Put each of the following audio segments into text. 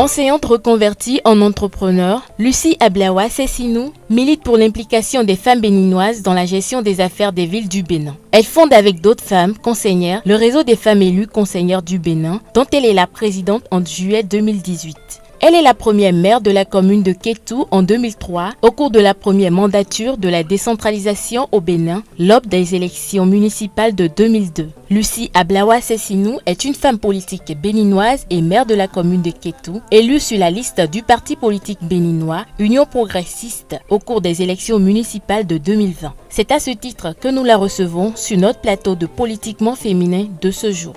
Enseignante reconvertie en entrepreneur, Lucie Ablawa Sessinou milite pour l'implication des femmes béninoises dans la gestion des affaires des villes du Bénin. Elle fonde avec d'autres femmes conseillères le réseau des femmes élues conseillères du Bénin, dont elle est la présidente en juillet 2018. Elle est la première maire de la commune de Kétou en 2003 au cours de la première mandature de la décentralisation au Bénin, l'aube des élections municipales de 2002. Lucie Ablawa Sessinou est une femme politique béninoise et maire de la commune de Kétou, élue sur la liste du parti politique béninois Union progressiste au cours des élections municipales de 2020. C'est à ce titre que nous la recevons sur notre plateau de Politiquement féminin de ce jour.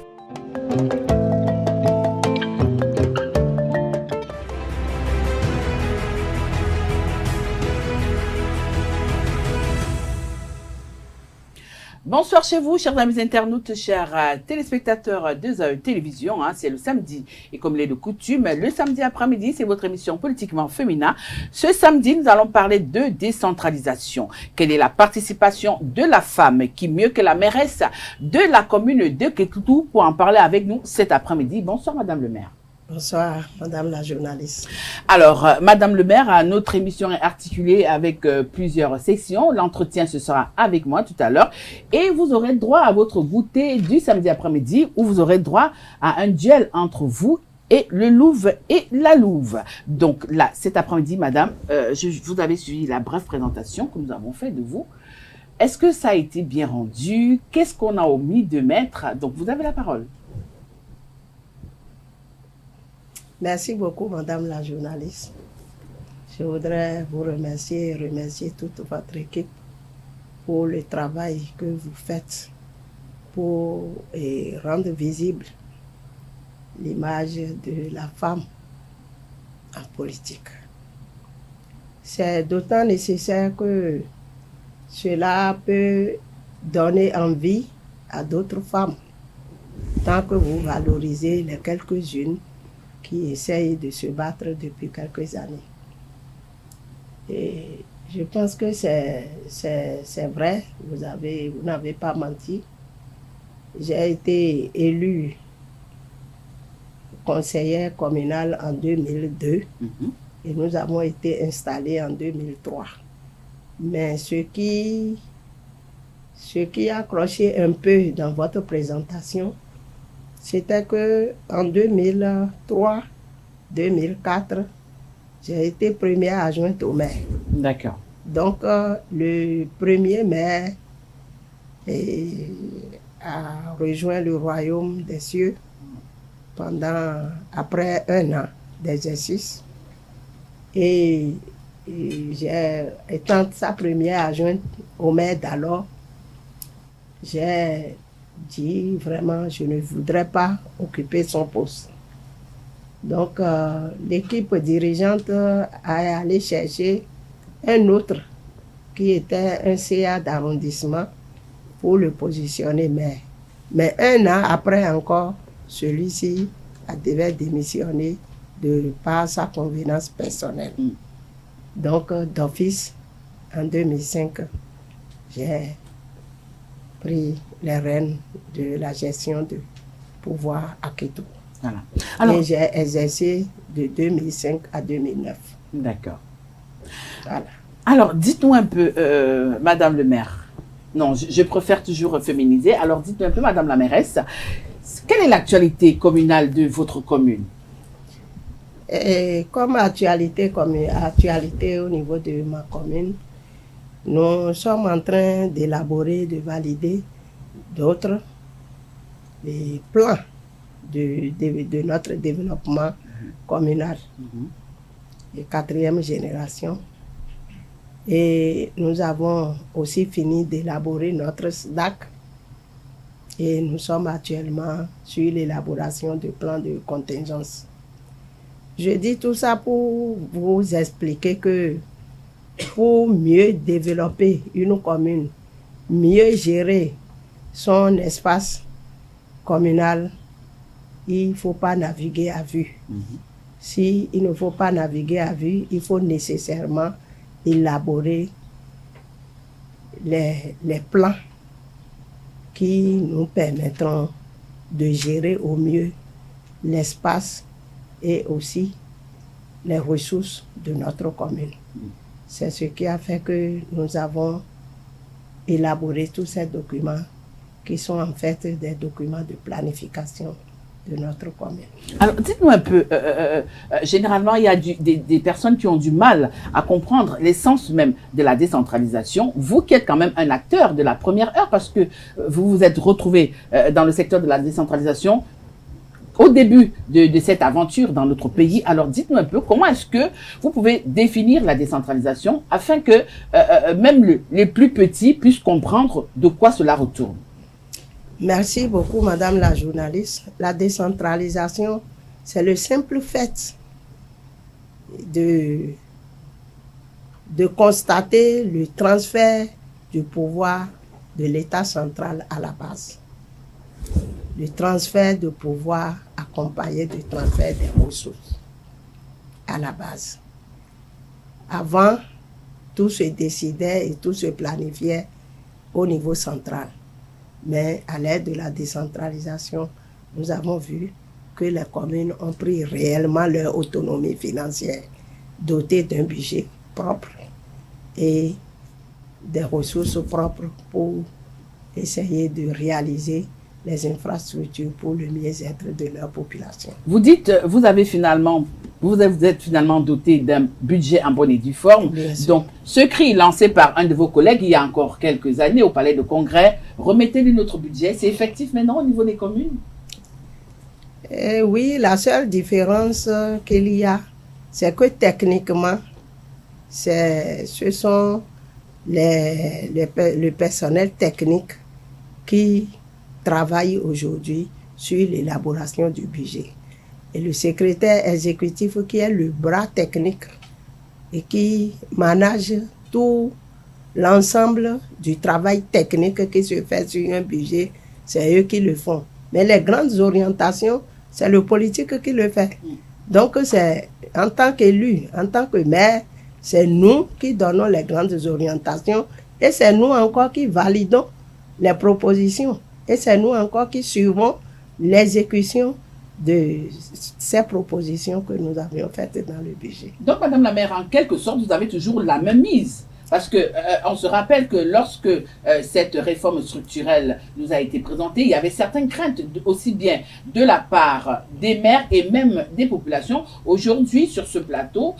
Bonsoir chez vous, chers amis internautes, chers téléspectateurs de ZAE Télévision. C'est le samedi et comme il est de coutume, le samedi après-midi, c'est votre émission Politiquement féminin. Ce samedi, nous allons parler de décentralisation. Quelle est la participation de la femme qui, mieux que la mairesse de la commune de Kétou, pour en parler avec nous cet après-midi. Bonsoir, Madame le maire. Bonsoir, Madame la journaliste. Alors, Madame le maire, notre émission est articulée avec plusieurs sections. L'entretien, ce sera avec moi tout à l'heure. Et vous aurez droit à votre goûter du samedi après-midi où vous aurez droit à un duel entre vous et le Louve et la Louve. Donc là, cet après-midi, Madame, vous avez suivi la brève présentation que nous avons faite de vous. Est-ce que ça a été bien rendu? Qu'est-ce qu'on a omis de mettre? Donc, vous avez la parole. Merci beaucoup, Madame la journaliste. Je voudrais vous remercier et remercier toute votre équipe pour le travail que vous faites pour rendre visible l'image de la femme en politique. C'est d'autant nécessaire que cela peut donner envie à d'autres femmes, tant que vous valorisez les quelques-unes qui essayent de se battre depuis quelques années. Et je pense que c'est vrai, vous n'avez pas menti. J'ai été élue conseillère communale en 2002 et nous avons été installés en 2003. Mais ce qui a accroché un peu dans votre présentation, c'était qu'en 2003-2004, j'ai été première adjointe au maire. D'accord. Donc, le premier maire a rejoint le royaume des cieux après 1 an d'exercice. Et étant sa première adjointe au maire d'alors, j'ai dit vraiment, je ne voudrais pas occuper son poste. Donc, l'équipe dirigeante a allé chercher un autre qui était un CA d'arrondissement pour le positionner maire. Mais 1 an après encore, celui-ci devait démissionner de par sa convenance personnelle. Donc, d'office, en 2005, j'ai pris les rênes de la gestion de pouvoir à Kétou. Voilà. Alors, et j'ai exercé de 2005 à 2009. D'accord. Voilà. Alors, dites-nous un peu, Madame le maire. Non, je préfère toujours féminiser. Alors, dites-nous un peu, Madame la mairesse, quelle est l'actualité communale de votre commune? Et comme actualité au niveau de ma commune, nous sommes en train d'élaborer, de valider d'autres plans de notre développement communal de 4e génération. Et nous avons aussi fini d'élaborer notre SDAC et nous sommes actuellement sur l'élaboration de plans de contingence. Je dis tout ça pour vous expliquer que pour mieux développer une commune, mieux gérer son espace communal, il ne faut pas naviguer à vue. Si il ne faut pas naviguer à vue, il faut nécessairement élaborer les plans qui nous permettront de gérer au mieux l'espace et aussi les ressources de notre commune. C'est ce qui a fait que nous avons élaboré tous ces documents qui sont en fait des documents de planification de notre commune. Alors, dites-nous un peu, généralement, il y a des personnes qui ont du mal à comprendre l'essence même de la décentralisation. Vous qui êtes quand même un acteur de la première heure, parce que vous vous êtes retrouvé dans le secteur de la décentralisation au début de cette aventure dans notre pays. Alors, dites-nous un peu, comment est-ce que vous pouvez définir la décentralisation afin que même les plus petits puissent comprendre de quoi cela retourne? Merci beaucoup, Madame la journaliste. La décentralisation, c'est le simple fait de constater le transfert du pouvoir de l'État central à la base. Le transfert de pouvoir accompagné du transfert des ressources à la base. Avant, tout se décidait et tout se planifiait au niveau central. Mais à l'aide de la décentralisation, nous avons vu que les communes ont pris réellement leur autonomie financière, dotées d'un budget propre et des ressources propres pour essayer de réaliser les infrastructures pour le mieux-être de leur population. Vous dites, vous êtes finalement doté d'un budget en bonne et due forme. Donc, ce cri lancé par un de vos collègues il y a encore quelques années au Palais de Congrès, remettez-nous notre budget, c'est effectif maintenant au niveau des communes? Oui, la seule différence qu'il y a, c'est que techniquement, ce sont le personnel technique qui travaille aujourd'hui sur l'élaboration du budget. Et le secrétaire exécutif qui est le bras technique et qui manage tout l'ensemble du travail technique qui se fait sur un budget, c'est eux qui le font. Mais les grandes orientations, c'est le politique qui le fait. Donc, c'est en tant qu'élu, en tant que maire, c'est nous qui donnons les grandes orientations et c'est nous encore qui validons les propositions. Et c'est nous encore qui suivons l'exécution de ces propositions que nous avions faites dans le budget. Donc, Madame la maire, en quelque sorte, vous avez toujours la même mise. Parce que on se rappelle que lorsque cette réforme structurelle nous a été présentée, il y avait certaines craintes aussi bien de la part des maires et même des populations. Aujourd'hui, sur ce plateau,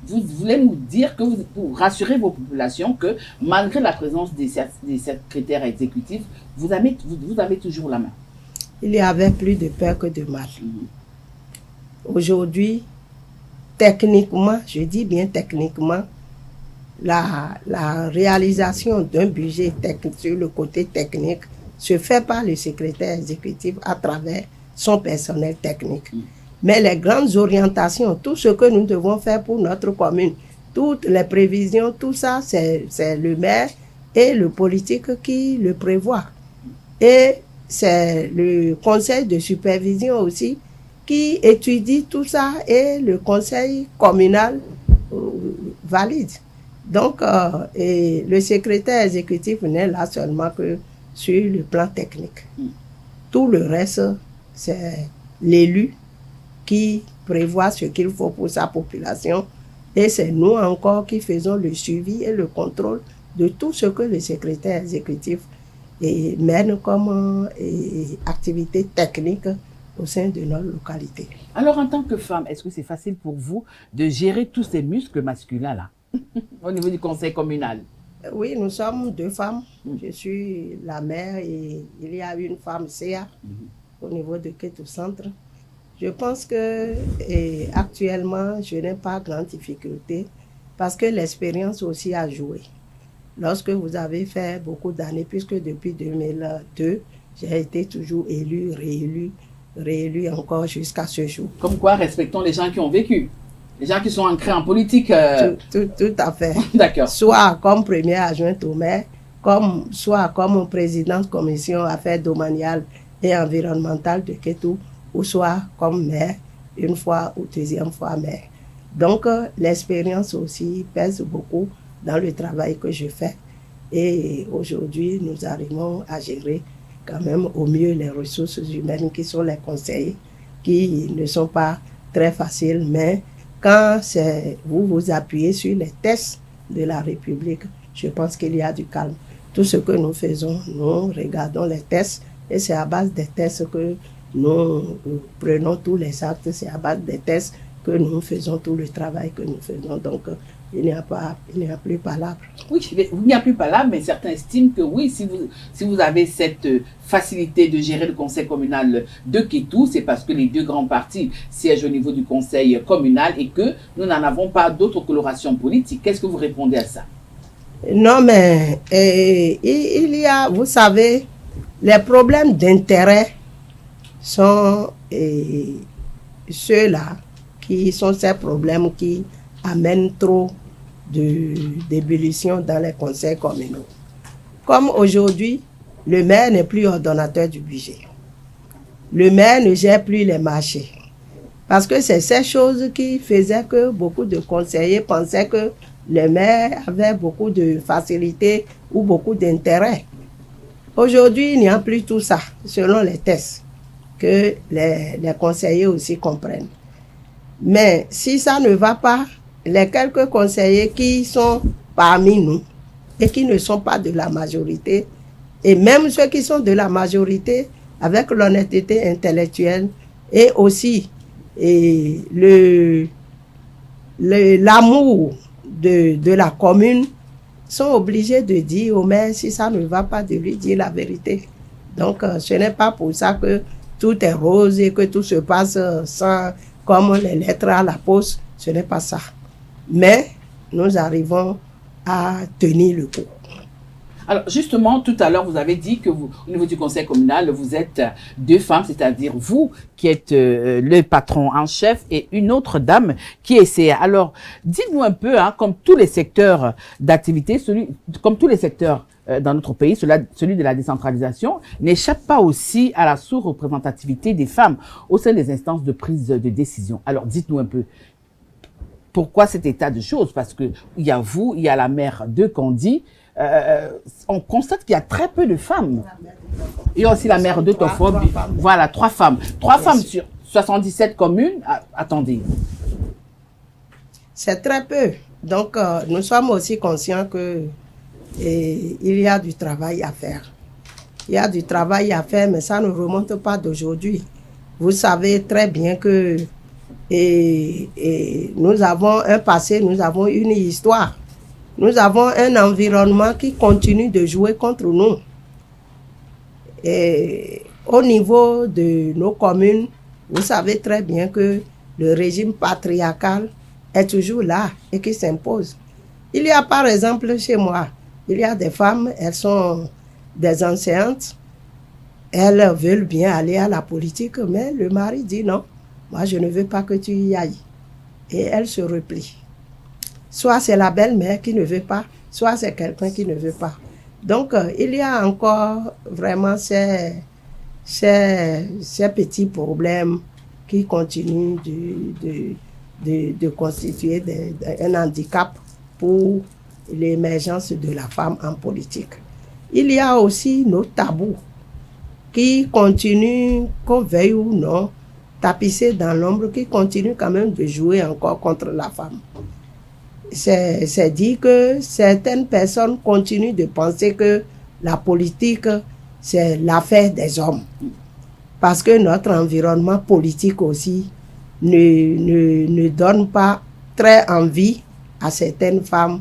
vous voulez nous dire que vous rassurez vos populations que malgré la présence des secrétaires exécutifs, vous avez toujours la main. Il y avait plus de peur que de mal. Aujourd'hui, techniquement, je dis bien techniquement, la réalisation d'un budget sur le côté technique se fait par le secrétaire exécutif à travers son personnel technique. Mais les grandes orientations, tout ce que nous devons faire pour notre commune, toutes les prévisions, tout ça, c'est le maire et le politique qui le prévoit. Et c'est le conseil de supervision aussi qui étudie tout ça et le conseil communal valide. Donc, et le secrétaire exécutif n'est là seulement que sur le plan technique. Tout le reste, c'est l'élu qui prévoit ce qu'il faut pour sa population. Et c'est nous encore qui faisons le suivi et le contrôle de tout ce que le secrétaire exécutif mène comme activité technique au sein de notre localité. Alors, en tant que femme, est-ce que c'est facile pour vous de gérer tous ces muscles masculins-là au niveau du conseil communal? Oui, nous sommes deux femmes. Je suis la mère et il y a une femme CA au niveau de Kétou Centre. Je pense que actuellement, je n'ai pas grande difficulté parce que l'expérience aussi a joué. Lorsque vous avez fait beaucoup d'années, puisque depuis 2002, j'ai été toujours élu, réélu encore jusqu'à ce jour. Comme quoi, respectons les gens qui ont vécu. Les gens qui sont ancrés en politique. Tout à fait. D'accord. Soit comme première adjointe au maire, soit comme présidente de commission affaires domaniales et environnementales de Kétou, ou soit comme maire, une fois ou deuxième fois maire. Donc, l'expérience aussi pèse beaucoup dans le travail que je fais. Et aujourd'hui, nous arrivons à gérer quand même au mieux les ressources humaines qui sont les conseillers, qui ne sont pas très faciles, mais quand vous vous appuyez sur les tests de la République, je pense qu'il y a du calme. Tout ce que nous faisons, nous regardons les tests et c'est à base des tests que nous prenons tous les actes, c'est à base des tests que nous faisons tout le travail que nous faisons. Donc, il n'y a plus palabre. Oui, il n'y a plus palabre, mais certains estiment que oui, si vous avez cette facilité de gérer le conseil communal de Kétou, c'est parce que les deux grands partis siègent au niveau du conseil communal et que nous n'en avons pas d'autres colorations politiques. Qu'est-ce que vous répondez à ça? Non, mais il y a, vous savez, les problèmes d'intérêt sont ceux-là qui sont ces problèmes qui amènent trop d'ébullition dans les conseils communaux. Comme aujourd'hui, le maire n'est plus ordonnateur du budget. Le maire ne gère plus les marchés. Parce que c'est ces choses qui faisaient que beaucoup de conseillers pensaient que le maire avait beaucoup de facilité ou beaucoup d'intérêt. Aujourd'hui, il n'y a plus tout ça, selon les tests, que les conseillers aussi comprennent. Mais si ça ne va pas, les quelques conseillers qui sont parmi nous et qui ne sont pas de la majorité, et même ceux qui sont de la majorité, avec l'honnêteté intellectuelle et aussi l'amour de la commune, sont obligés de dire au maire, si ça ne va pas, de lui dire la vérité. Donc, ce n'est pas pour ça que tout est rose et que tout se passe sans, comme les lettres à la poste. Ce n'est pas ça. Mais nous arrivons à tenir le coup. Alors justement, tout à l'heure, vous avez dit que vous, au niveau du conseil communal, vous êtes deux femmes, c'est-à-dire vous qui êtes le patron en chef et une autre dame qui est CA. Alors, dites-nous un peu, hein, comme tous les secteurs d'activité, comme tous les secteurs dans notre pays, celui de la décentralisation n'échappe pas aussi à la sous-représentativité des femmes au sein des instances de prise de décision. Alors, dites-nous un peu, pourquoi cet état de choses? Parce que il y a vous, il y a la maire de Kondi. On constate qu'il y a très peu de femmes. Il y a aussi la maire de Tofo. Voilà, 3 femmes. 3 femmes sur 77 communes. Attendez. C'est très peu. Donc, nous sommes aussi conscients que il y a du travail à faire. Il y a du travail à faire, mais ça ne remonte pas d'aujourd'hui. Vous savez très bien que nous avons un passé, nous avons une histoire. Nous avons un environnement qui continue de jouer contre nous. Et au niveau de nos communes, vous savez très bien que le régime patriarcal est toujours là et qui s'impose. Il y a par exemple chez moi, il y a des femmes, elles sont des enseignantes, elles veulent bien aller à la politique, mais le mari dit non, moi je ne veux pas que tu y ailles. Et elles se replient. Soit c'est la belle-mère qui ne veut pas, soit c'est quelqu'un qui ne veut pas. Donc, il y a encore vraiment ces petits problèmes qui continuent de constituer un handicap pour l'émergence de la femme en politique. Il y a aussi nos tabous qui continuent, qu'on veuille ou non, tapisser dans l'ombre, qui continuent quand même de jouer encore contre la femme. C'est dit que certaines personnes continuent de penser que la politique, c'est l'affaire des hommes. Parce que notre environnement politique aussi ne donne pas très envie à certaines femmes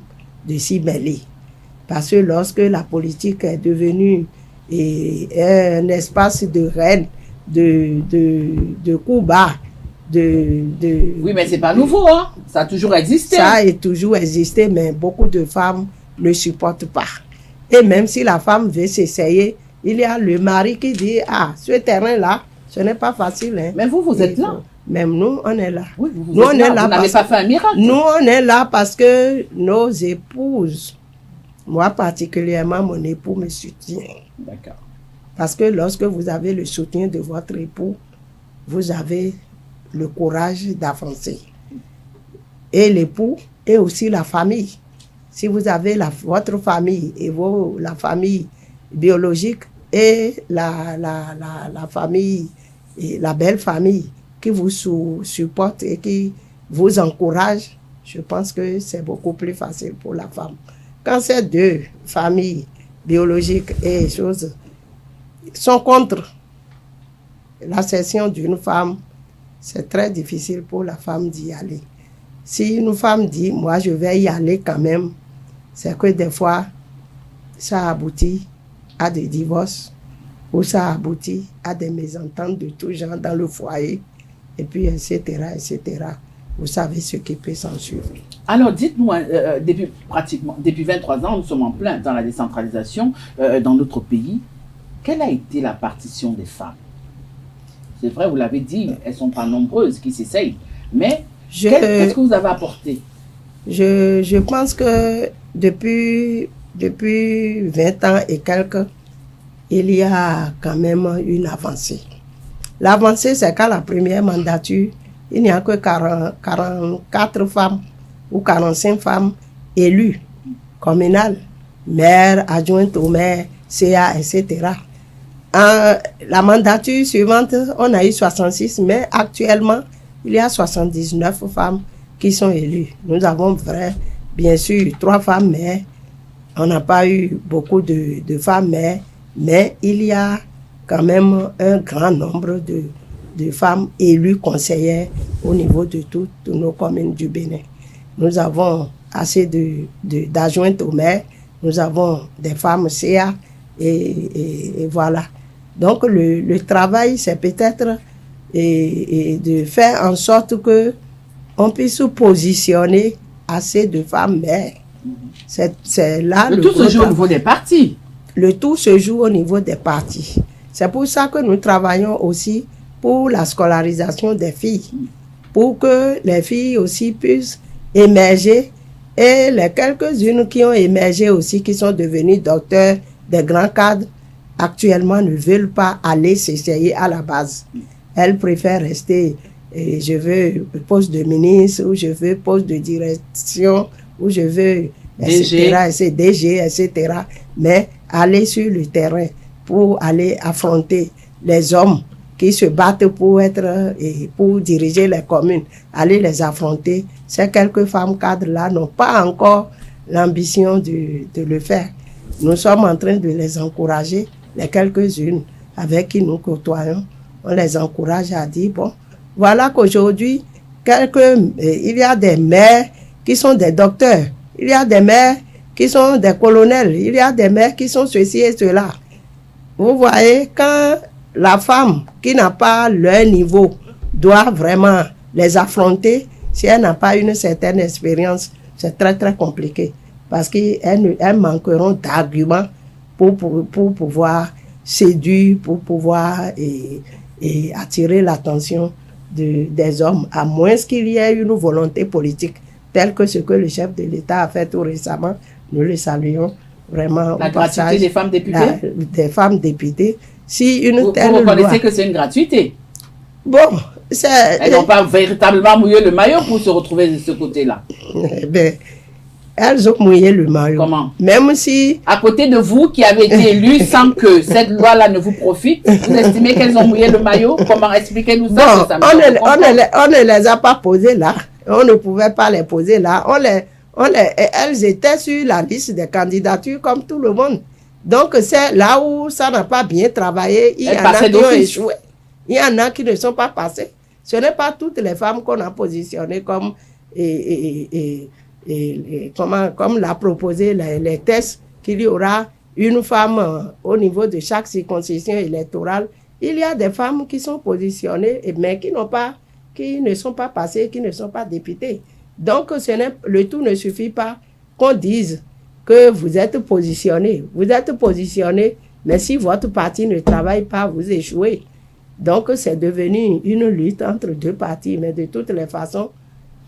de s'y mêler. Parce que lorsque la politique est devenue un espace de reine, de coups bas, Oui, mais c'est pas nouveau, hein? Ça a toujours existé. Ça a toujours existé, mais beaucoup de femmes ne supportent pas. Et même si la femme veut s'essayer, il y a le mari qui dit, ah, ce terrain-là, ce n'est pas facile. Hein. Mais vous êtes là. Même nous, on est là. Oui, vous êtes là. Vous n'avez pas fait un miracle. Nous, on est là parce que nos épouses, moi particulièrement, mon époux me soutient. D'accord. Parce que lorsque vous avez le soutien de votre époux, vous avez le courage d'avancer. Et l'époux et aussi la famille. Si vous avez votre famille et la famille biologique et la famille, et la belle famille qui vous supporte et vous encourage, je pense que c'est beaucoup plus facile pour la femme. Quand ces deux familles biologiques et choses sont contre la cession d'une femme, c'est très difficile pour la femme d'y aller. Si une femme dit, moi je vais y aller quand même, c'est que des fois, ça aboutit à des divorces ou ça aboutit à des mésententes de tout genre dans le foyer, et puis etc., etc. Vous savez ce qui peut s'en suivre. Alors, dites-nous, depuis 23 ans, nous sommes en plein dans la décentralisation dans notre pays. Quelle a été la partition des femmes? C'est vrai, vous l'avez dit, elles ne sont pas nombreuses qui s'essayent, mais qu'est-ce que vous avez apporté? Je pense que depuis 20 ans et quelques, il y a quand même une avancée. L'avancée, c'est qu'à la première mandature, il n'y a que 44 femmes ou 45 femmes élues communales, maires, adjointes au maire, CA, etc. La mandature suivante, on a eu 66, mais actuellement, il y a 79 femmes qui sont élues. Nous avons bien sûr 3 femmes maires. On n'a pas eu beaucoup de femmes maires, mais il y a quand même un grand nombre de femmes élues conseillères au niveau de toutes nos communes du Bénin. Nous avons assez d'adjointes au maire, nous avons des femmes CA et voilà. Donc le travail, c'est peut-être de faire en sorte que on puisse positionner assez de femmes maires. C'est là le tout se joue au niveau des partis. Le tout se joue au niveau des partis. C'est pour ça que nous travaillons aussi pour la scolarisation des filles, pour que les filles aussi puissent émerger, et les quelques-unes qui ont émergé aussi, qui sont devenues docteurs, des grands cadres, actuellement ne veulent pas aller s'essayer à la base. Elles préfèrent rester, je veux poste de ministre, ou je veux poste de direction, ou je veux, etc., DG, etc. Mais aller sur le terrain pour aller affronter les hommes qui se battent pour diriger les communes, aller les affronter. Ces quelques femmes cadres-là n'ont pas encore l'ambition de le faire. Nous sommes en train de les encourager, les quelques-unes avec qui nous côtoyons. On les encourage à dire, bon, voilà qu'aujourd'hui, il y a des maires qui sont des docteurs, il y a des maires qui sont des colonels, il y a des maires qui sont ceci et cela. Vous voyez, quand la femme qui n'a pas leur niveau doit vraiment les affronter, si elle n'a pas une certaine expérience, c'est très très compliqué. Parce qu'elles manqueront d'arguments pour pouvoir séduire, pour pouvoir attirer l'attention des hommes, à moins qu'il y ait une volonté politique, telle que ce que le chef de l'État a fait tout récemment. Nous le saluons vraiment. La gratuité des femmes députées? Des femmes députées. Si vous reconnaissez que c'est une gratuité? Bon, elles n'ont pas véritablement mouillé le maillot pour se retrouver de ce côté-là. Elles ont mouillé le maillot. Comment? Même si... À côté de vous, qui avez été élus sans que cette loi-là ne vous profite, vous estimez qu'elles ont mouillé le maillot? Comment? Expliquez-nous ça. Bon, on ne les a pas posées là. On ne pouvait pas les poser là. Elles étaient sur la liste des candidatures comme tout le monde. Donc, c'est là où ça n'a pas bien travaillé. Il y en a qui ont échoué. Il y en a qui ne sont pas passées. Ce n'est pas toutes les femmes qu'on a positionnées comme l'a proposé les tests, qu'il y aura une femme au niveau de chaque circonscription électorale. Il y a des femmes qui sont positionnées, mais qui ne sont pas passées, qui ne sont pas députées. Donc, le tout ne suffit pas qu'on dise que vous êtes positionné. Vous êtes positionné, mais si votre parti ne travaille pas, vous échouez. Donc, c'est devenu une lutte entre deux partis, mais de toutes les façons,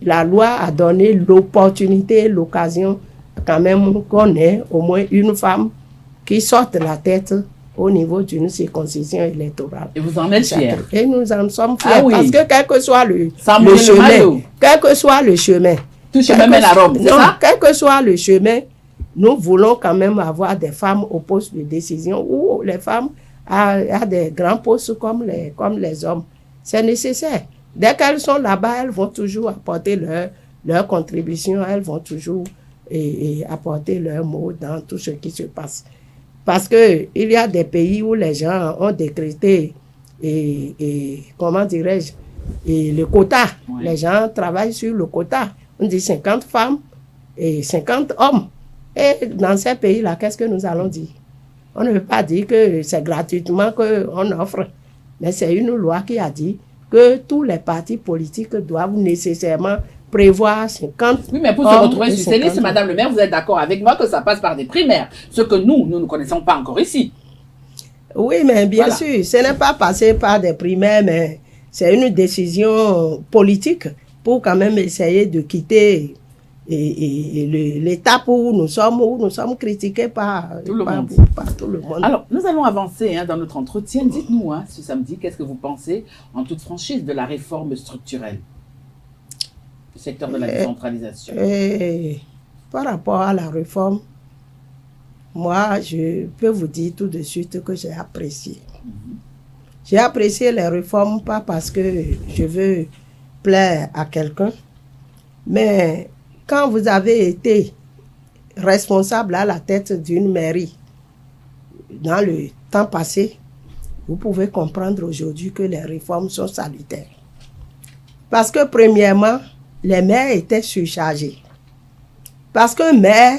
la loi a donné l'opportunité, l'occasion, quand même, qu'on ait au moins une femme qui sorte la tête au niveau d'une circoncision électorale. Et vous en êtes fiers? Et nous en sommes fiers, ah oui. Parce que quel que soit le chemin, tout chemin mène à Rome, c'est ça? Quel que soit le chemin, nous voulons quand même avoir des femmes au poste de décision, ou les femmes à des grands postes comme les hommes. C'est nécessaire. Dès qu'elles sont là-bas, elles vont toujours apporter leur contribution, elles vont toujours apporter leur mot dans tout ce qui se passe. Parce qu'il y a des pays où les gens ont décrété, comment dirais-je, le quota. Oui. Les gens travaillent sur le quota. On dit 50 femmes et 50 hommes. Et dans ces pays-là, qu'est-ce que nous allons dire? On ne veut pas dire que c'est gratuitement qu'on offre, mais c'est une loi qui a dit que tous les partis politiques doivent nécessairement prévoir 50. Oui, mais pour se retrouver sur ces listes, Madame le maire, vous êtes d'accord avec moi que ça passe par des primaires, ce que nous ne connaissons pas encore ici. Oui, mais bien sûr, ce n'est pas passé par des primaires, mais c'est une décision politique pour quand même essayer de quitter l'étape où nous sommes critiqués par tout le monde. Alors, nous allons avancer dans notre entretien. Dites-nous, ce samedi, qu'est-ce que vous pensez, en toute franchise, de la réforme structurelle du secteur de la décentralisation? Par rapport à la réforme, moi, je peux vous dire tout de suite que j'ai apprécié. J'ai apprécié les réformes, pas parce que je veux plaire à quelqu'un, mais quand vous avez été responsable à la tête d'une mairie dans le temps passé, vous pouvez comprendre aujourd'hui que les réformes sont salutaires. Parce que premièrement, les maires étaient surchargés. Parce que maire,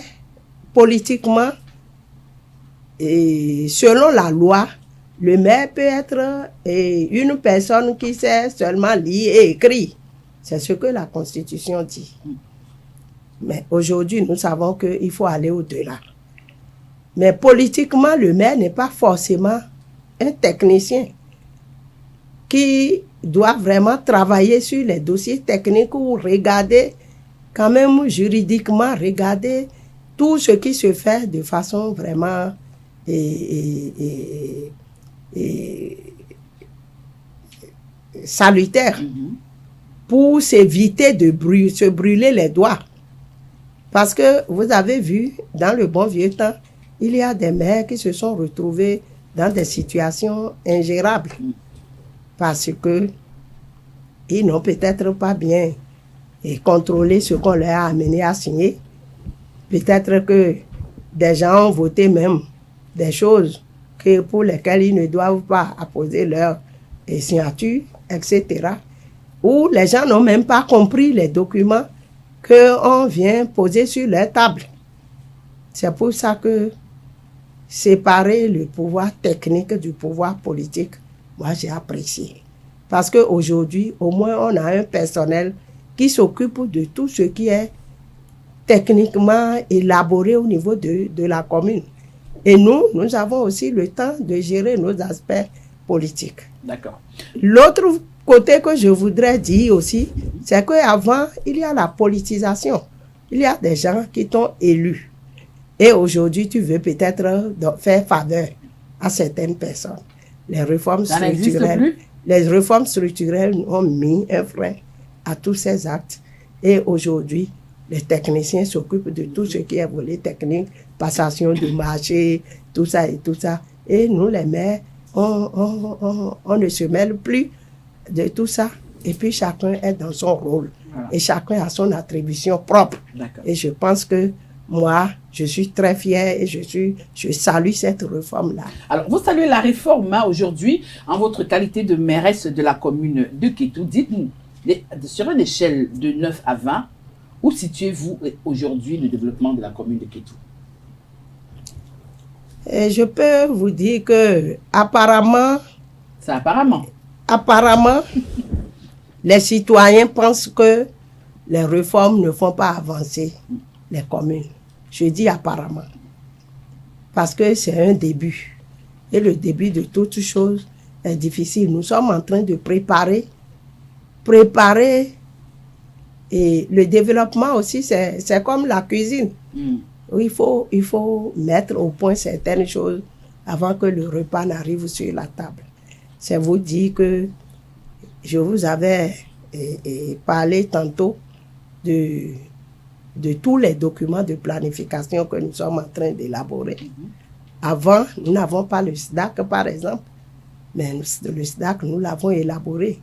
politiquement, et selon la loi, le maire peut être une personne qui sait seulement lire et écrire. C'est ce que la Constitution dit. Mais aujourd'hui, nous savons qu'il faut aller au-delà. Mais politiquement, le maire n'est pas forcément un technicien qui doit vraiment travailler sur les dossiers techniques ou regarder, quand même juridiquement, regarder tout ce qui se fait de façon vraiment salutaire pour s'éviter de se brûler les doigts. Parce que vous avez vu, dans le bon vieux temps, il y a des maires qui se sont retrouvés dans des situations ingérables. Parce que ils n'ont peut-être pas bien contrôlé ce qu'on leur a amené à signer. Peut-être que des gens ont voté même des choses pour lesquelles ils ne doivent pas apposer leur signature, etc. Ou les gens n'ont même pas compris les documents qu'on vient poser sur leur table. C'est pour ça que séparer le pouvoir technique du pouvoir politique, moi j'ai apprécié. Parce qu'aujourd'hui, au moins, on a un personnel qui s'occupe de tout ce qui est techniquement élaboré au niveau de la commune. Et nous avons aussi le temps de gérer nos aspects politiques. D'accord. L'autre côté que je voudrais dire aussi, c'est qu'avant, il y a la politisation. Il y a des gens qui t'ont élu. Et aujourd'hui, tu veux peut-être faire faveur à certaines personnes. Les réformes structurelles ont mis un frein à tous ces actes. Et aujourd'hui, les techniciens s'occupent de tout ce qui est volet technique, passation de marché, tout ça et tout ça. Et nous, les maires, on ne se mêle plus de tout ça. Et puis, chacun est dans son rôle. Voilà. Et chacun a son attribution propre. D'accord. Et je pense que moi, je suis très fière et je salue cette réforme-là. Alors, vous saluez la réforme aujourd'hui en votre qualité de mairesse de la commune de Kétou. Dites-nous, sur une échelle de 9 à 20, où situez-vous aujourd'hui le développement de la commune de Kétou? Et je peux vous dire que apparemment, les citoyens pensent que les réformes ne font pas avancer les communes. Je dis apparemment. Parce que c'est un début. Et le début de toute chose est difficile. Nous sommes en train de préparer. Et le développement aussi, c'est comme la cuisine. Il faut mettre au point certaines choses avant que le repas n'arrive sur la table. C'est vous dire que je vous avais parlé tantôt de tous les documents de planification que nous sommes en train d'élaborer. Avant, nous n'avons pas le SDAC, par exemple, mais le SDAC, nous l'avons élaboré.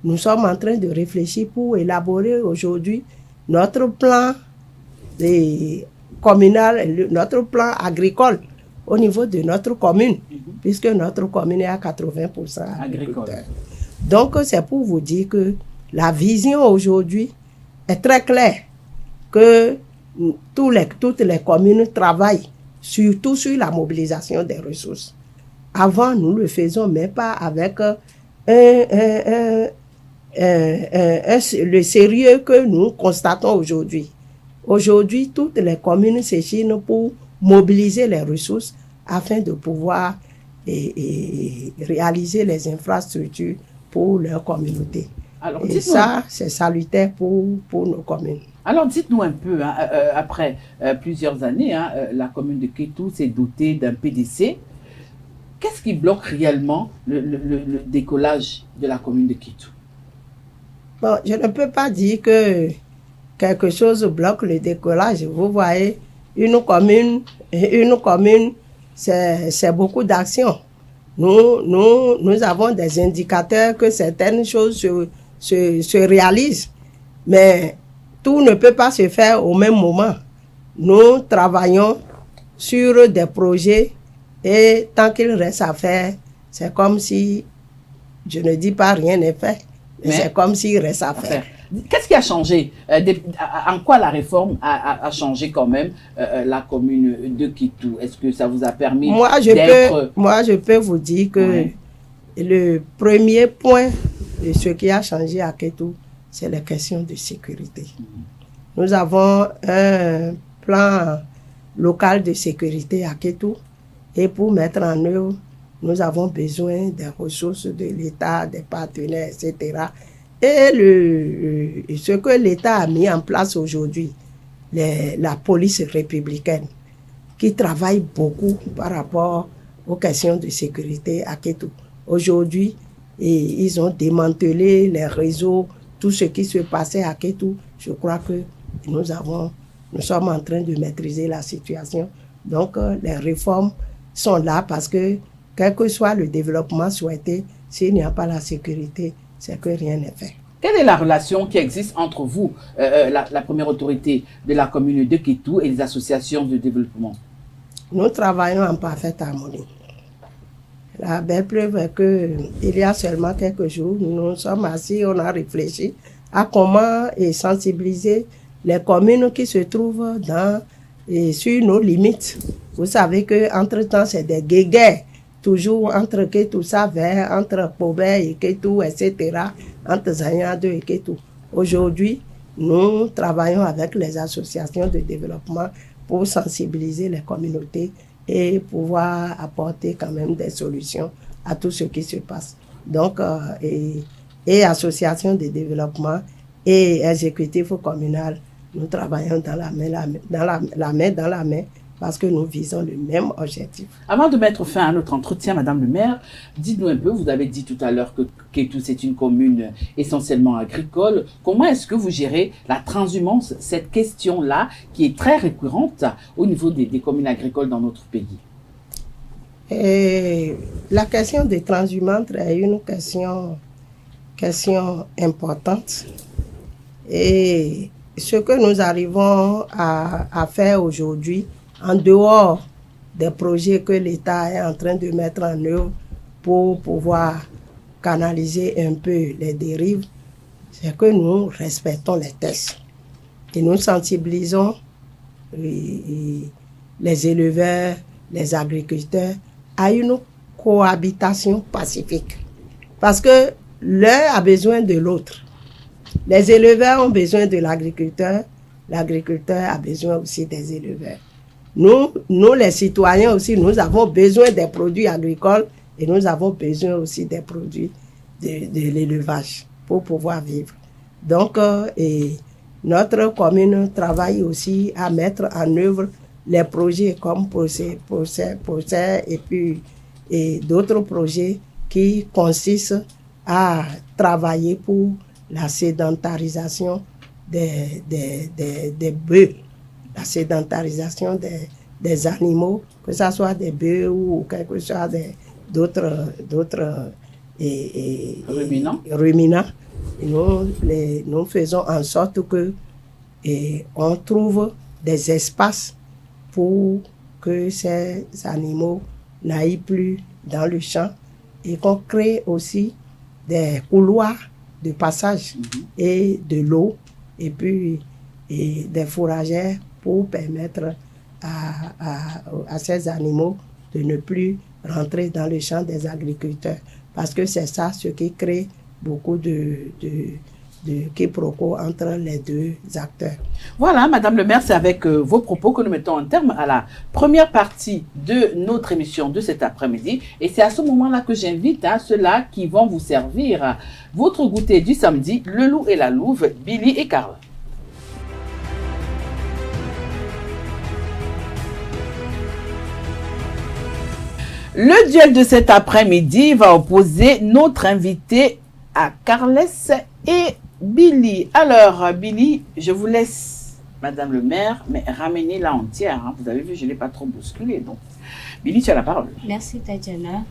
nous sommes en train de réfléchir pour élaborer aujourd'hui notre plan communal, notre plan agricole au niveau de notre commune, puisque notre commune est à 80% agricole. Donc, c'est pour vous dire que la vision aujourd'hui est très claire, que toutes les communes travaillent surtout sur la mobilisation des ressources. Avant, nous le faisons, mais pas avec le sérieux que nous constatons aujourd'hui. Aujourd'hui, toutes les communes s'échinent pour mobiliser les ressources afin de pouvoir réaliser les infrastructures pour leur communauté. Alors, et ça, c'est salutaire pour nos communes. Alors, dites-nous un peu, hein, après plusieurs années, hein, la commune de Kétou s'est dotée d'un PDC. Qu'est-ce qui bloque réellement le décollage de la commune de Kétou? Bon, je ne peux pas dire que quelque chose bloque le décollage. Vous voyez, une commune, c'est beaucoup d'actions. Nous avons des indicateurs que certaines choses se réalisent, mais tout ne peut pas se faire au même moment. Nous travaillons sur des projets et tant qu'il reste à faire, c'est comme si, je ne dis pas rien n'est fait, mais c'est comme s'il reste à faire. Qu'est-ce qui a changé? En quoi la réforme a changé quand même la commune de Kétou? Est-ce que ça vous a permis d'être... Moi, je peux vous dire que le premier point de ce qui a changé à Kétou, c'est la question de sécurité. Nous avons un plan local de sécurité à Kétou et pour mettre en œuvre, nous avons besoin des ressources de l'État, des partenaires, etc. Et ce que l'État a mis en place aujourd'hui, la police républicaine, qui travaille beaucoup par rapport aux questions de sécurité à Kétou. Aujourd'hui, ils ont démantelé les réseaux, tout ce qui se passait à Kétou. Je crois que nous sommes en train de maîtriser la situation. Donc, les réformes sont là parce que, quel que soit le développement souhaité, s'il n'y a pas la sécurité, c'est que rien n'est fait. Quelle est la relation qui existe entre vous, la première autorité de la commune de Kétou et les associations de développement? Nous travaillons en parfaite harmonie. La belle preuve est qu'il y a seulement quelques jours, nous sommes assis, on a réfléchi à comment sensibiliser les communes qui se trouvent sur nos limites. Vous savez qu'entre-temps, c'est des guéguerres, toujours entre Kétou Savert, entre Pobé et Kétou, etc., entre Zanya 2 et Kétou. Aujourd'hui, nous travaillons avec les associations de développement pour sensibiliser les communautés et pouvoir apporter quand même des solutions à tout ce qui se passe. Donc, et associations de développement et exécutif communal, nous travaillons dans la main parce que nous visons le même objectif. Avant de mettre fin à notre entretien, Madame le maire, dites-nous un peu, vous avez dit tout à l'heure que Kétou c'est une commune essentiellement agricole. Comment est-ce que vous gérez la transhumance, cette question-là qui est très récurrente au niveau des communes agricoles dans notre pays? Et la question des transhumantes est une question importante. Et ce que nous arrivons à faire aujourd'hui, en dehors des projets que l'État est en train de mettre en œuvre pour pouvoir canaliser un peu les dérives, c'est que nous respectons les textes. Et nous sensibilisons les éleveurs, les agriculteurs à une cohabitation pacifique. Parce que l'un a besoin de l'autre. Les éleveurs ont besoin de l'agriculteur a besoin aussi des éleveurs. Nous, les citoyens aussi, nous avons besoin des produits agricoles et nous avons besoin aussi des produits de l'élevage pour pouvoir vivre. Donc, notre commune travaille aussi à mettre en œuvre les projets comme Procès et d'autres projets qui consistent à travailler pour la sédentarisation des bœufs, la sédentarisation des animaux, que ce soit des bœufs ou quelque chose d'autres ruminants. nous faisons en sorte que on trouve des espaces pour que ces animaux n'aillent plus dans le champ et qu'on crée aussi des couloirs de passage et de l'eau et puis des fourragères pour permettre à ces animaux de ne plus rentrer dans le champ des agriculteurs. Parce que c'est ça ce qui crée beaucoup de quiproquos entre les deux acteurs. Voilà, Madame le maire, c'est avec vos propos que nous mettons un terme à la première partie de notre émission de cet après-midi. Et c'est à ce moment-là que j'invite ceux-là qui vont vous servir votre goûter du samedi, le loup et la louve, Billy et Karl. Le duel de cet après-midi va opposer notre invité à Carles et Billy. Alors, Billy, je vous laisse, Madame le maire, mais ramenez-la entière. Hein. Vous avez vu, je ne l'ai pas trop bousculé. Donc, Billy, tu as la parole. Merci, Tatiana.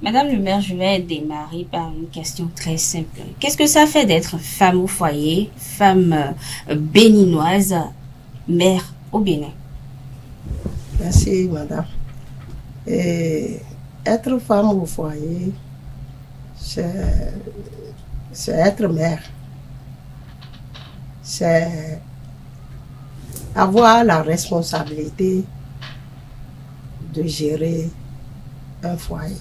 Madame le maire, je vais démarrer par une question très simple. Qu'est-ce que ça fait d'être femme au foyer, femme béninoise, mère au Bénin? Merci, madame. Et être femme au foyer, c'est être mère. C'est avoir la responsabilité de gérer un foyer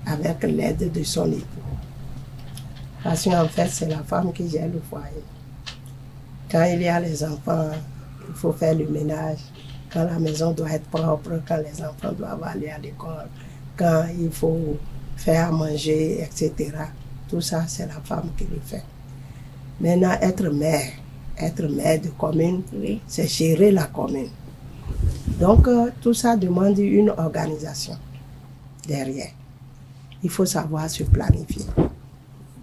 avec l'aide de son époux. Parce qu'en fait, c'est la femme qui gère le foyer. Quand il y a les enfants, il faut faire le ménage. Quand la maison doit être propre, quand les enfants doivent aller à l'école, quand il faut faire à manger, etc. Tout ça, c'est la femme qui le fait. Maintenant, être maire de commune, oui, c'est gérer la commune. Donc, tout ça demande une organisation derrière. Il faut savoir se planifier.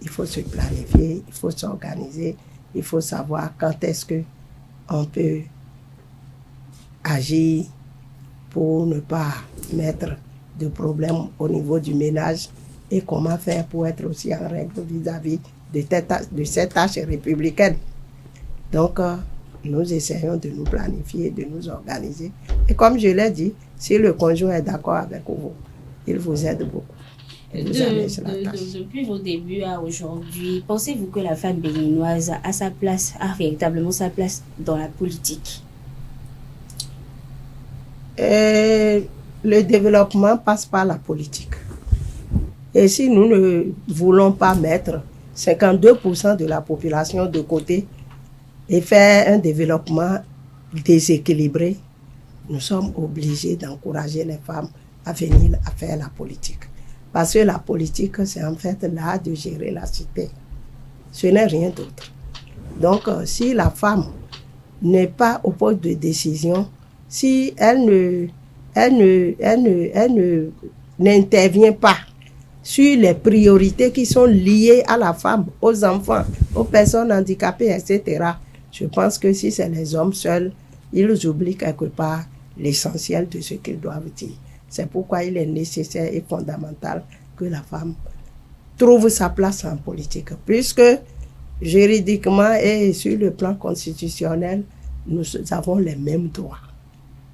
Il faut se planifier, il faut s'organiser, il faut savoir quand est-ce qu'on peut agir pour ne pas mettre de problèmes au niveau du ménage et comment faire pour être aussi en règle vis-à-vis de cette tâche républicaine. Donc, nous essayons de nous planifier, de nous organiser. Et comme je l'ai dit, si le conjoint est d'accord avec vous, il vous aide beaucoup. Depuis vos débuts à aujourd'hui, pensez-vous que la femme béninoise a véritablement sa place dans la politique? Et le développement passe par la politique. Et si nous ne voulons pas mettre 52% de la population de côté et faire un développement déséquilibré, nous sommes obligés d'encourager les femmes à venir à faire la politique. Parce que la politique, c'est en fait l'art de gérer la cité. Ce n'est rien d'autre. Donc, si la femme n'est pas au poste de décision, si elle n'intervient pas sur les priorités qui sont liées à la femme, aux enfants, aux personnes handicapées, etc., je pense que si c'est les hommes seuls, ils oublient quelque part l'essentiel de ce qu'ils doivent dire. C'est pourquoi il est nécessaire et fondamental que la femme trouve sa place en politique, puisque juridiquement et sur le plan constitutionnel, nous avons les mêmes droits.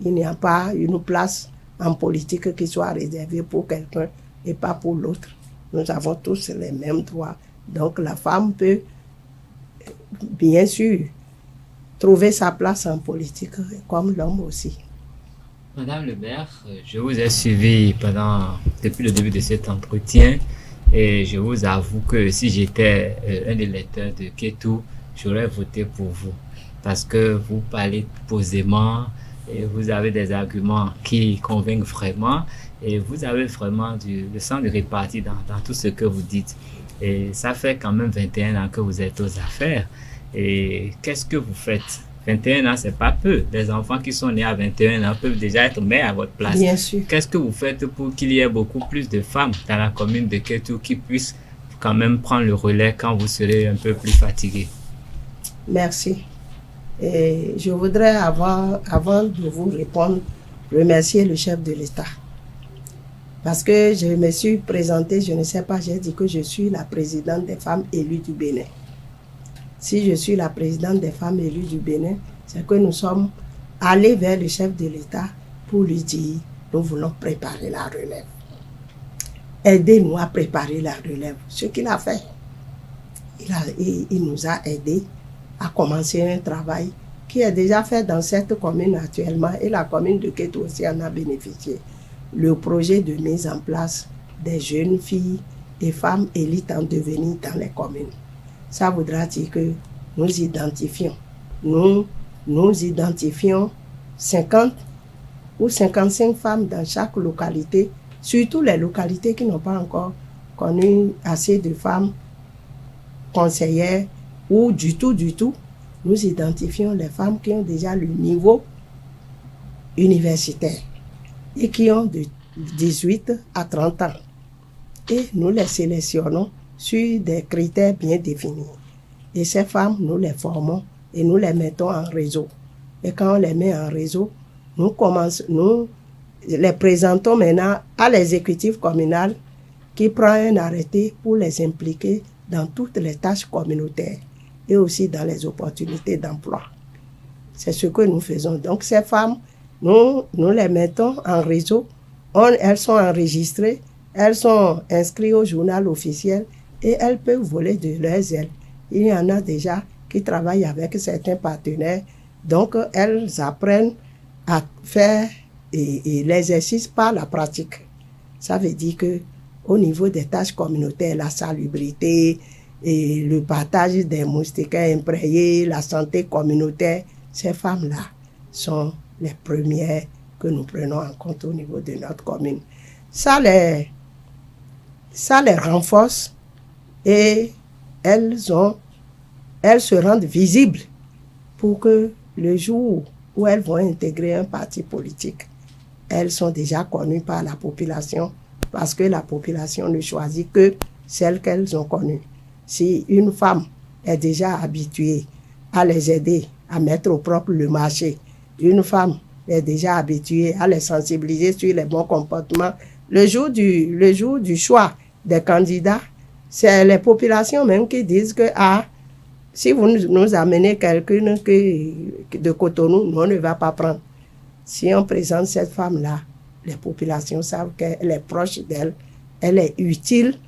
Il n'y a pas une place en politique qui soit réservée pour quelqu'un et pas pour l'autre. Nous avons tous les mêmes droits. Donc la femme peut, bien sûr, trouver sa place en politique comme l'homme aussi. Madame le maire, je vous ai suivi depuis le début de cet entretien et je vous avoue que si j'étais un des lecteurs de Kétou, j'aurais voté pour vous parce que vous parlez posément et vous avez des arguments qui convainquent vraiment et vous avez vraiment le sens de répartie dans tout ce que vous dites. Et ça fait quand même 21 ans que vous êtes aux affaires. Et qu'est-ce que vous faites? 21 ans, c'est pas peu. Les enfants qui sont nés à 21 ans peuvent déjà être mères à votre place. Bien sûr. Qu'est-ce que vous faites pour qu'il y ait beaucoup plus de femmes dans la commune de Kétou qui puissent quand même prendre le relais quand vous serez un peu plus fatigué? Merci. Et je voudrais, avant de vous répondre, remercier le chef de l'État. Parce que je me suis présentée, je ne sais pas, j'ai dit que je suis la présidente des femmes élues du Bénin. Si je suis la présidente des femmes élues du Bénin, c'est que nous sommes allés vers le chef de l'État pour lui dire, nous voulons préparer la relève. Aidez-nous à préparer la relève. Ce qu'il a fait, il nous a aidés à commencer un travail qui est déjà fait dans cette commune actuellement et la commune de Kétou aussi en a bénéficié. Le projet de mise en place des jeunes filles et femmes élites en devenir dans les communes. Ça voudra dire que nous identifions 50 ou 55 femmes dans chaque localité, surtout les localités qui n'ont pas encore connu assez de femmes conseillères ou du tout. Nous identifions les femmes qui ont déjà le niveau universitaire et qui ont de 18 à 30 ans. Et nous les sélectionnons sur des critères bien définis. Et ces femmes, nous les formons et nous les mettons en réseau. Et quand on les met en réseau, nous les présentons maintenant à l'exécutif communal qui prend un arrêté pour les impliquer dans toutes les tâches communautaires et aussi dans les opportunités d'emploi. C'est ce que nous faisons. Donc ces femmes, nous les mettons en réseau, elles sont enregistrées, elles sont inscrites au journal officiel et elles peuvent voler de leurs ailes. Il y en a déjà qui travaillent avec certains partenaires, donc elles apprennent à faire l'exercice par la pratique. Ça veut dire que au niveau des tâches communautaires, la salubrité, et le partage des moustiquaires imprégnés, la santé communautaire, ces femmes-là sont les premières que nous prenons en compte au niveau de notre commune. Ça les renforce et elles se rendent visibles pour que le jour où elles vont intégrer un parti politique, elles sont déjà connues par la population parce que la population ne choisit que celles qu'elles ont connues. Si une femme est déjà habituée à les aider à mettre au propre le marché, une femme est déjà habituée à les sensibiliser sur les bons comportements, le jour du choix des candidats, c'est les populations même qui disent que si vous nous amenez quelqu'un de Cotonou, nous, on ne va pas prendre. Si on présente cette femme-là, les populations savent qu'elle est proche d'elle, elle est utile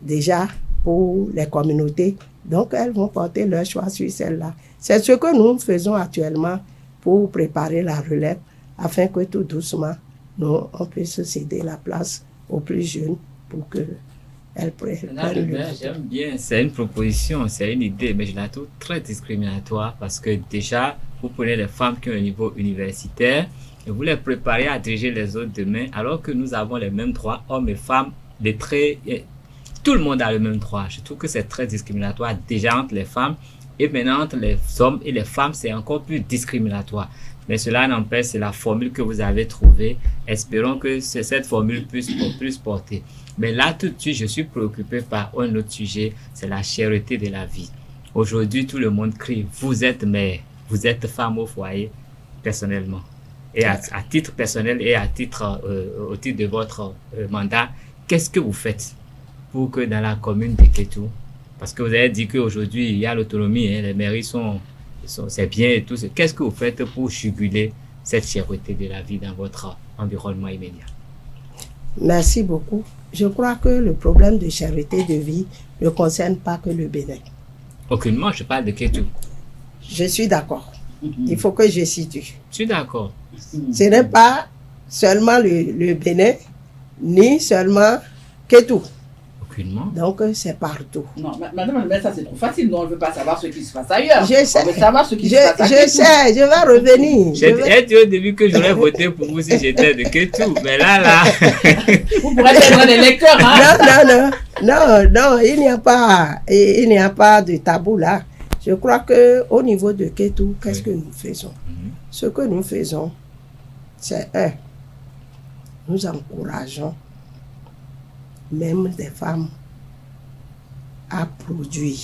déjà pour les communautés. Donc, elles vont porter leur choix sur celle-là. C'est ce que nous faisons actuellement pour préparer la relève, afin que tout doucement, on puisse céder la place aux plus jeunes pour qu'elles prennent le leadership. J'aime bien, c'est une proposition, c'est une idée, mais je la trouve très discriminatoire parce que déjà, vous prenez les femmes qui ont un niveau universitaire et vous les préparez à diriger les autres demain, alors que nous avons les mêmes droits, hommes et femmes, tout le monde a le même droit. Je trouve que c'est très discriminatoire déjà entre les femmes et maintenant entre les hommes et les femmes, c'est encore plus discriminatoire. Mais cela n'empêche, c'est la formule que vous avez trouvée. Espérons que cette formule puisse plus porter. Mais là, tout de suite, je suis préoccupé par un autre sujet, c'est la cherté de la vie. Aujourd'hui, tout le monde crie, vous êtes mère, vous êtes femme au foyer, personnellement. Et à titre personnel et au titre de votre mandat, qu'est-ce que vous faites pour que dans la commune de Kétou, parce que vous avez dit qu'aujourd'hui, il y a l'autonomie, les mairies c'est bien et tout. Qu'est-ce que vous faites pour juguler cette cherté de la vie dans votre environnement immédiat? Merci beaucoup. Je crois que le problème de cherté de vie ne concerne pas que le Bénin. Aucunement, je parle de Kétou. Je suis d'accord. Il faut que je situe. Je suis d'accord. Ce n'est pas seulement le Bénin, ni seulement Kétou. Aucunement. Donc, c'est partout. Non, madame, ça c'est trop facile. Nous, on ne veut pas savoir ce qui se passe ailleurs. Je sais. On veut savoir ce qui se passe à Kétou. Je sais, je vais revenir. J'ai dit au début que j'aurais voté pour vous si j'étais de Kétou. Mais là. Vous pourrez être des lecteurs, hein? Non, il n'y a pas de tabou là. Je crois qu'au niveau de Kétou, qu'est-ce que nous faisons? Ce que nous faisons, c'est nous encourageons même des femmes à produire.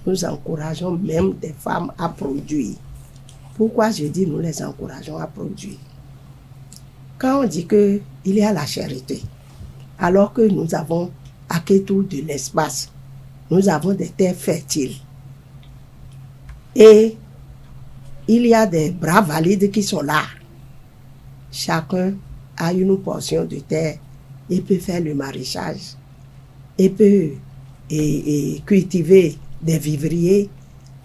Nous encourageons même des femmes à produire. Pourquoi je dis nous les encourageons à produire? Quand on dit qu'il y a la charité, alors que nous avons à Kétou de l'espace, nous avons des terres fertiles. Et il y a des bras valides qui sont là. Chacun a une portion de terre et peut faire le maraîchage. Et peut cultiver des vivriers.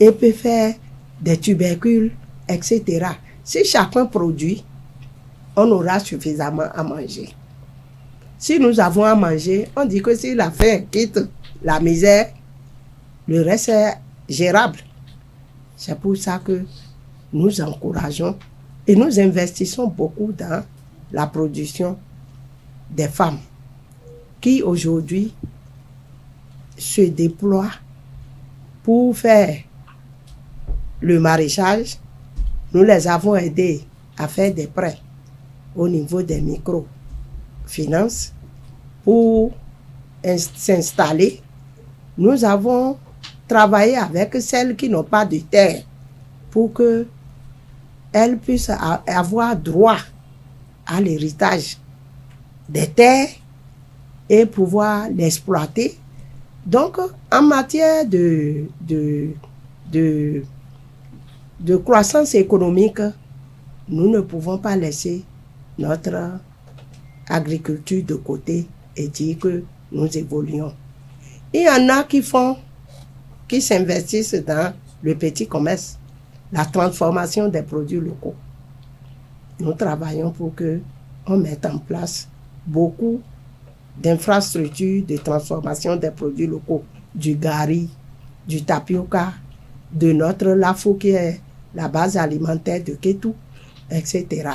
Et peut faire des tubercules, etc. Si chacun produit, on aura suffisamment à manger. Si nous avons à manger, on dit que si la faim quitte la misère, le reste est gérable. C'est pour ça que nous encourageons et nous investissons beaucoup dans la production des femmes qui aujourd'hui se déploient pour faire le maraîchage. Nous les avons aidés à faire des prêts au niveau des microfinances pour s'installer. Nous avons travaillé avec celles qui n'ont pas de terre pour qu'elles puissent avoir droit à l'héritage des terres et pouvoir l'exploiter. Donc, en matière de croissance économique, nous ne pouvons pas laisser notre agriculture de côté et dire que nous évoluons. Il y en a qui s'investissent dans le petit commerce, la transformation des produits locaux. Nous travaillons pour qu'on mette en place beaucoup d'infrastructures de transformation des produits locaux, du gari, du tapioca, de notre lafou qui est la base alimentaire de Kétou, etc.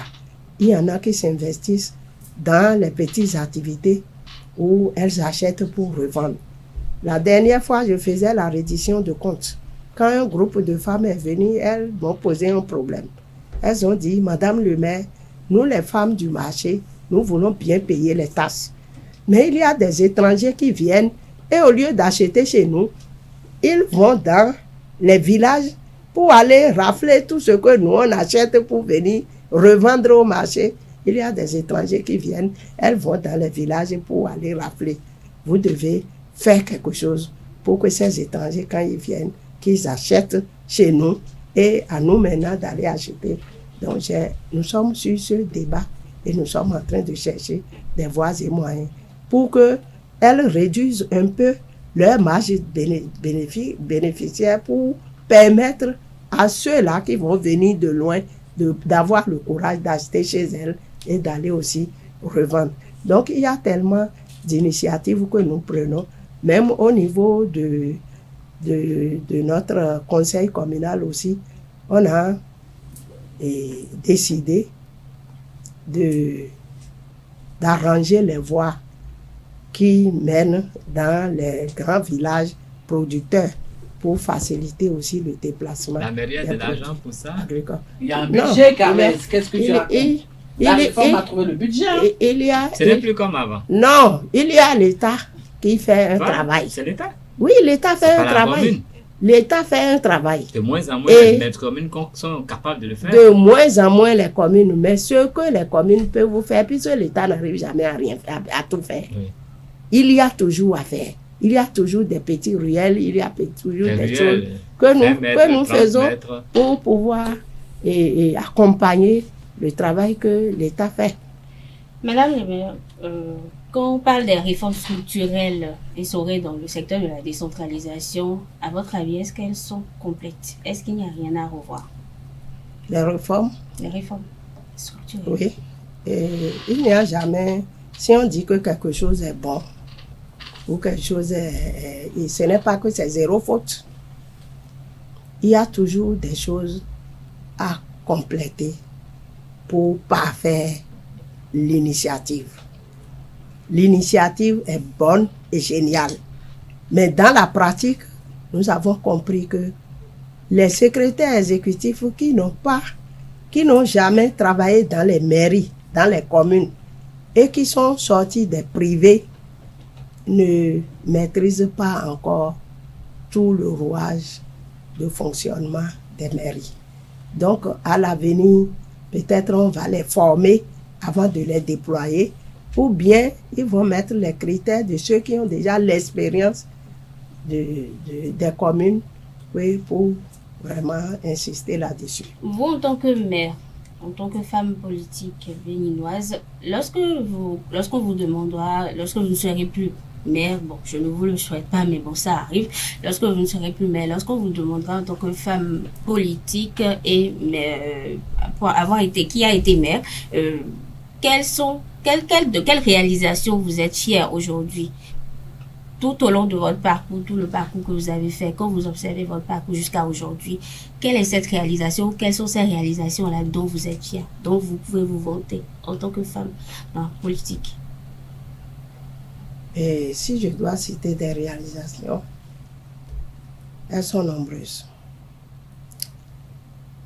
Il y en a qui s'investissent dans les petites activités où elles achètent pour revendre. La dernière fois, je faisais la reddition de comptes. Quand un groupe de femmes est venu, elles m'ont posé un problème. Elles ont dit, Madame le maire, nous les femmes du marché, nous voulons bien payer les taxes. Mais il y a des étrangers qui viennent et au lieu d'acheter chez nous, ils vont dans les villages pour aller rafler tout ce que nous on achète pour venir revendre au marché. Il y a des étrangers qui viennent, elles vont dans les villages pour aller rafler. Vous devez faire quelque chose pour que ces étrangers, quand ils viennent, qu'ils achètent chez nous et à nous maintenant d'aller acheter. Donc, nous sommes sur ce débat et nous sommes en train de chercher des voies et moyens pour qu'elles réduisent un peu leur marge bénéficiaire pour permettre à ceux-là qui vont venir de loin d'avoir le courage d'acheter chez elles et d'aller aussi revendre. Donc, il y a tellement d'initiatives que nous prenons, même au niveau de notre conseil communal aussi. On a décidé d'arranger les voies qui mènent dans les grands villages producteurs pour faciliter aussi le déplacement. La mairie a de l'argent pour ça? Il y a un budget, Carmen. Qu'est-ce que tu racontes? La réforme a trouvé le budget. Ce n'est plus comme avant. Non, il y a l'État qui fait un travail. C'est l'État? Oui, l'État fait un travail. L'État fait un travail. De moins en moins, les communes sont capables de le faire. De moins en moins les communes, mais ce que les communes peuvent vous faire, puisque l'État n'arrive jamais à rien faire, à tout faire. Oui. Il y a toujours à faire. Il y a toujours des petits ruelles, il y a toujours des choses que nous faisons pour pouvoir accompagner le travail que l'État fait. Madame le maire, quand on parle des réformes structurelles instaurées dans le secteur de la décentralisation, à votre avis, est-ce qu'elles sont complètes? Est-ce qu'il n'y a rien à revoir? Les réformes? Les réformes structurelles. Oui. Et il n'y a jamais... Si on dit que quelque chose est bon, ou quelque chose est... ce n'est pas que c'est zéro faute. Il y a toujours des choses à compléter pour parfaire l'initiative. L'initiative est bonne et géniale. Mais dans la pratique, nous avons compris que les secrétaires exécutifs qui n'ont jamais travaillé dans les mairies, dans les communes, et qui sont sortis des privés, ne maîtrisent pas encore tout le rouage de fonctionnement des mairies. Donc, à l'avenir, peut-être on va les former avant de les déployer, ou bien ils vont mettre les critères de ceux qui ont déjà l'expérience des communes, oui, pour vraiment insister là-dessus. Vous, en tant que maire, en tant que femme politique béninoise, lorsqu'on vous demandera, lorsque vous ne serez plus maire, bon, je ne vous le souhaite pas, mais bon, ça arrive, lorsque vous ne serez plus maire, lorsqu'on vous demandera en tant que femme politique et pour avoir été, qui a été maire, de quelle réalisation vous êtes fière aujourd'hui? Tout au long de votre parcours, tout le parcours que vous avez fait, quand vous observez votre parcours jusqu'à aujourd'hui, quelle est cette réalisation, quelles sont ces réalisations-là dont vous êtes fière, dont vous pouvez vous vanter en tant que femme politique? Et si je dois citer des réalisations, elles sont nombreuses.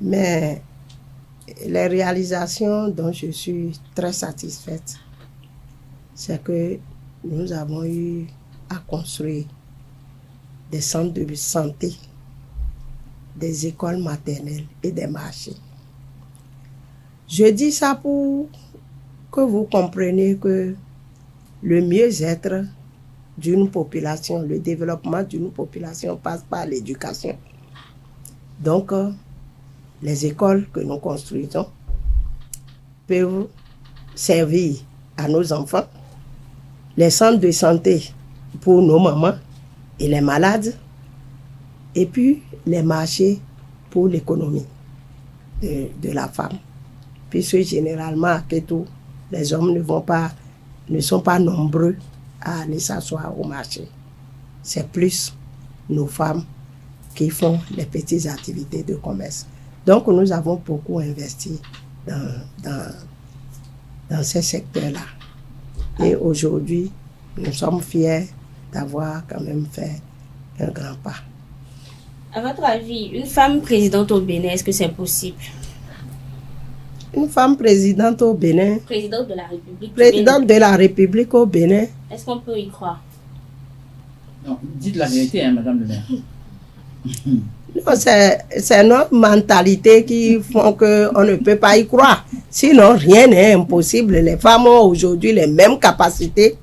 Mais les réalisations dont je suis très satisfaite, c'est que nous avons eu à construire des centres de santé, des écoles maternelles et des marchés. Je dis ça pour que vous compreniez que le mieux-être d'une population, le développement d'une population passe par l'éducation. Donc, les écoles que nous construisons peuvent servir à nos enfants, les centres de santé pour nos mamans et les malades, et puis les marchés pour l'économie de la femme. Puisque généralement à Kétou, les hommes ne sont pas nombreux à aller s'asseoir au marché. C'est plus nos femmes qui font les petites activités de commerce. Donc nous avons beaucoup investi dans ces secteurs-là. Et aujourd'hui, nous sommes fiers d'avoir quand même fait un grand pas. À votre avis, une femme présidente au Bénin, est-ce que c'est possible? Une femme présidente au Bénin. Présidente de la République. Présidente de la République au Bénin. Est-ce qu'on peut y croire? Non, dites la vérité, hein, Madame le maire. Non, c'est notre mentalité qui font qu'on ne peut pas y croire. Sinon, rien n'est impossible. Les femmes ont aujourd'hui les mêmes capacités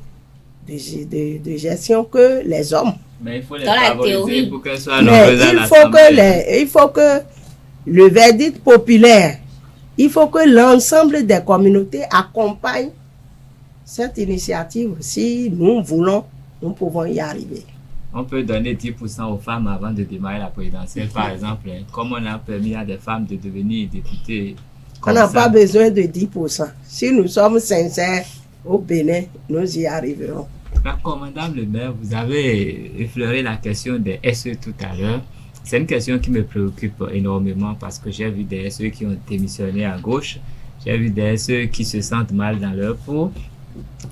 de gestion que les hommes. Mais il faut les Dans la favoriser théorie. pour qu'elles soient nombreuses à Il faut que le verdict populaire, il faut que l'ensemble des communautés accompagnent cette initiative. Si nous voulons, nous pouvons y arriver. On peut donner 10% aux femmes avant de démarrer la présidentielle, par exemple, comme on a permis à des femmes de devenir députées. On n'a pas besoin de 10%. Si nous sommes sincères au Bénin, nous y arriverons. D'accord, Madame le maire, vous avez effleuré la question des SE tout à l'heure. C'est une question qui me préoccupe énormément parce que j'ai vu des SE qui ont démissionné à gauche. J'ai vu des SE qui se sentent mal dans leur peau.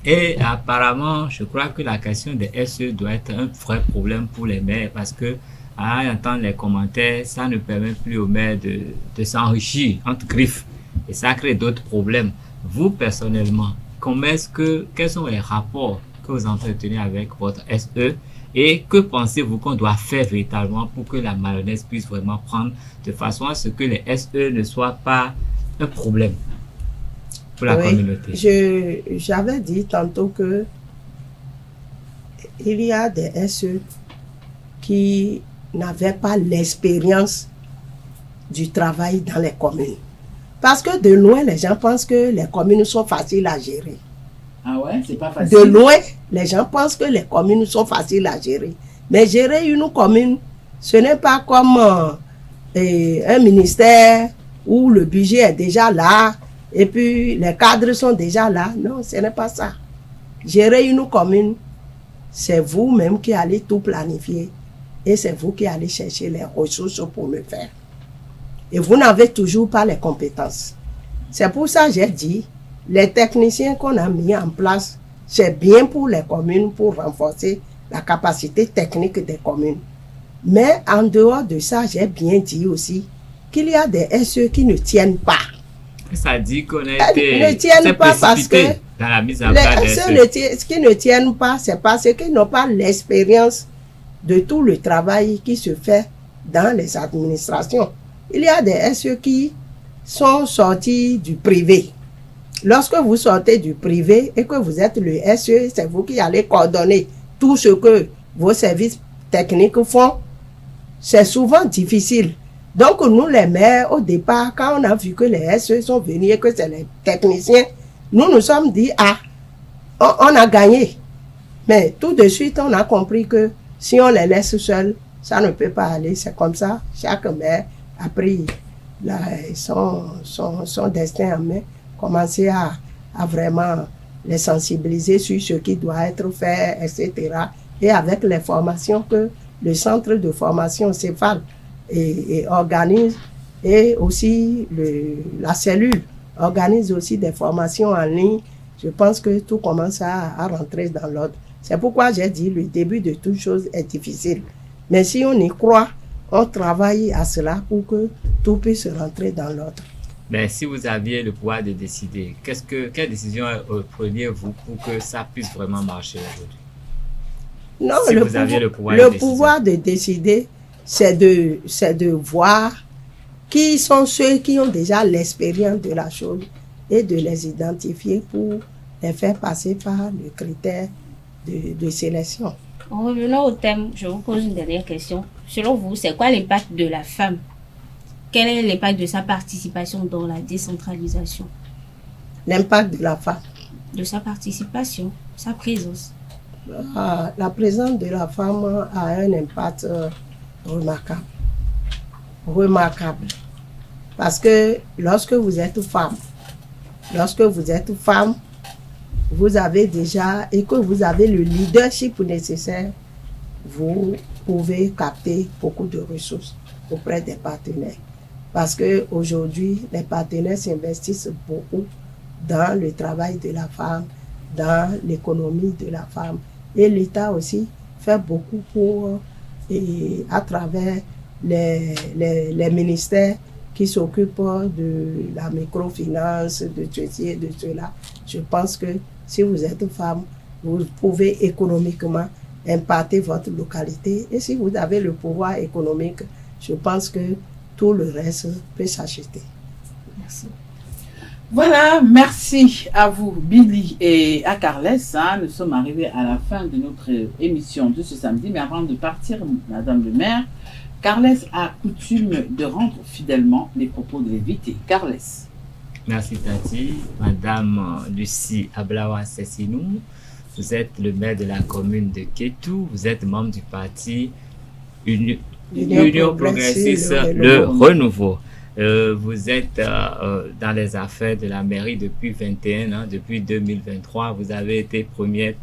Et apparemment, je crois que la question des SE doit être un vrai problème pour les maires parce que, à entendre les commentaires, ça ne permet plus aux maires de s'enrichir entre griffes et ça crée d'autres problèmes. Vous, personnellement, quels sont les rapports que vous entretenez avec votre SE et que pensez-vous qu'on doit faire véritablement pour que la mayonnaise puisse vraiment prendre de façon à ce que les SE ne soient pas un problème pour la communauté? J'avais dit tantôt que il y a des SE qui n'avaient pas l'expérience du travail dans les communes. Parce que de loin, les gens pensent que les communes sont faciles à gérer. Ah ouais, c'est pas facile. De loin, les gens pensent que les communes sont faciles à gérer. Mais gérer une commune, ce n'est pas comme un ministère où le budget est déjà là et puis les cadres sont déjà là. Non, ce n'est pas ça. Gérer une commune, c'est vous-même qui allez tout planifier et c'est vous qui allez chercher les ressources pour le faire. Et vous n'avez toujours pas les compétences. C'est pour ça que j'ai dit, les techniciens qu'on a mis en place, c'est bien pour les communes, pour renforcer la capacité technique des communes. Mais en dehors de ça, j'ai bien dit aussi qu'il y a des SE qui ne tiennent pas. Ça dit qu'on a été ne tiennent pas parce que dans la mise en place des SE qui ne tiennent pas, c'est parce qu'ils n'ont pas l'expérience de tout le travail qui se fait dans les administrations. Il y a des SE qui sont sortis du privé. Lorsque vous sortez du privé et que vous êtes le SE, c'est vous qui allez coordonner tout ce que vos services techniques font. C'est souvent difficile. Donc, nous, les maires, au départ, quand on a vu que les SE sont venus et que c'est les techniciens, nous nous sommes dit, on a gagné. Mais tout de suite, on a compris que si on les laisse seuls, ça ne peut pas aller. C'est comme ça. Chaque maire a pris son destin en main, commencer à vraiment les sensibiliser sur ce qui doit être fait, etc. Et avec les formations que le centre de formation Céphale et organise, et aussi la cellule organise aussi des formations en ligne. Je pense que tout commence à rentrer dans l'ordre. C'est pourquoi j'ai dit le début de toute chose est difficile. Mais si on y croit, on travaille à cela pour que tout puisse rentrer dans l'ordre. Mais si vous aviez le pouvoir de décider, quelle décision preniez-vous pour que ça puisse vraiment marcher aujourd'hui? Non, si le pouvoir de décider, c'est de voir qui sont ceux qui ont déjà l'expérience de la chose et de les identifier pour les faire passer par le critère de sélection. En revenant au thème, je vous pose une dernière question. Selon vous, c'est quoi l'impact de la femme? Quel est l'impact de sa participation dans la décentralisation? L'impact de la femme? De sa participation, sa présence. La présence de la femme a un impact remarquable. Remarquable. Parce que lorsque vous êtes femme, vous avez déjà, et que vous avez le leadership nécessaire, vous pouvez capter beaucoup de ressources auprès des partenaires. Parce qu'aujourd'hui, les partenaires s'investissent beaucoup dans le travail de la femme, dans l'économie de la femme. Et l'État aussi fait beaucoup à travers les ministères qui s'occupent de la microfinance, de ceci et de cela. Je pense que si vous êtes femme, vous pouvez économiquement impacter votre localité. Et si vous avez le pouvoir économique, je pense que tout le reste peut s'acheter. Merci. Voilà, merci à vous, Billy, et à Carles. Nous sommes arrivés à la fin de notre émission de ce samedi. Mais avant de partir, Madame le maire, Carles a coutume de rendre fidèlement les propos de l'invité. Carles. Merci Tati. Madame Lucie Ablawa Sessinou, vous êtes le maire de la commune de Kétou, vous êtes membre du parti Union Progressiste Le Renouveau. Vous êtes dans les affaires de la mairie depuis 21 ans, depuis 2023. Vous avez été premier